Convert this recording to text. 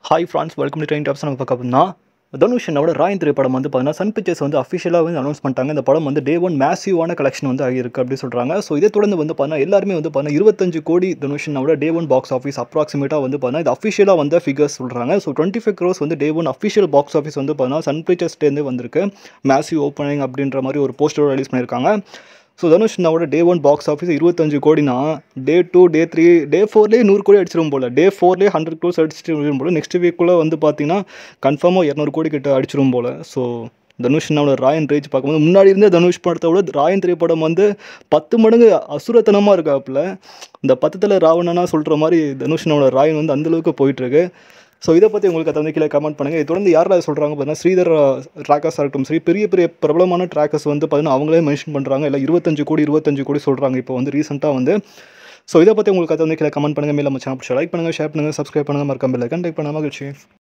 Hi France welcome to train tops. நம்ம பார்க்க அப்படின்னா தனுஷ் என்னோட ராயன் திரைப்படம் வந்து பார்த்தீங்கன்னா சன் பிக்சர்ஸ் வந்து அஃபிஷியலாக வந்து அனௌன்ஸ் பண்ணிட்டாங்க. இந்த படம் வந்து டே ஒன் மேசிவான கலெக்ஷன் வந்து ஆகியிருக்கு அப்படி சொல்கிறாங்க. ஸோ இதை தொடர்ந்து வந்து பார்த்தீங்கன்னா எல்லாருமே வந்து பார்த்தீங்கன்னா 25 கோடி தனுஷனோட டே ஒன் பாக்ஸ் ஆஃபீஸ் அப்ராக்சிமேட்டாக வந்து பார்த்தீங்கன்னா இது அஃபிஷியலாக வந்த ஃபிகர்ஸ் சொல்கிறாங்க. ஸோ 25 crores வந்து day one official box office வந்து பார்த்தீங்கன்னா சன் பிக்சர்ஸ்லேருந்து வந்திருக்கு. மேசிவ் ஓப்பனிங் அப்படின்ற மாதிரி ஒரு போஸ்டர் ரிலீஸ் பண்ணியிருக்காங்க. ஸோ தனுஷ்னாவோட டே ஒன் பாக்ஸ் ஆஃபீஸ் 25 கோடினா டே 2 டே 3 டே 4லேயே 100 கோடி அடிச்சிடும் போல். டே 4லேயே 100 crores அடிச்சிடும் போல். நெக்ஸ்ட் வீக்குள்ளே வந்து பார்த்தீங்கன்னா கன்ஃபார்மாக 200 கோடி கிட்ட அடிச்சிடும் போல். ஸோ தனுஷ்னாவோட ராயன் ரேஞ்ச் பார்க்கும்போது முன்னாடி இருந்த தனுஷ் படத்தை விட ராயன் திரைப்படம் வந்து 10 மடங்கு அசுரத்தனமாக இருக்காப்புல. இந்த 10த்தில் ராவணனா சொல்கிற மாதிரி தனுஷ்னாவோட ராயன் வந்து அந்தளவுக்கு போயிட்டுருக்கு. ஸோ இதை பற்றி உங்களுக்கு அதை வந்து கீழே கமெண்ட் பண்ணுங்கள். இது தொடர்ந்து யாரெல்லாம் சொல்கிறாங்க பார்த்தீங்கன்னா ஸ்ரீதர் ட்ராக்கர்ஸாக இருக்கட்டும் சரி, பெரிய பெரிய பிரபலமான ட்ராக்கர்ஸ் வந்து பார்த்தீங்கன்னா அவங்களே மென்ஷன் பண்ணுறாங்க. இல்லை 25 கோடி சொல்கிறாங்க இப்போ வந்து ரீசெண்டாக வந்து. ஸோ இதை பற்றி உங்களுக்கு அதை வந்து கீழே கமெண்ட் பண்ணுங்கள். மேலே நம்ம சேனல் லைக் பண்ணுங்கள், ஷேர் பண்ணுங்கள், சப்ஸ்கிரைப் பண்ணுங்கள், மறக்காம பெல் ஐகான் டைப் பண்ண மகிழ்ச்சி.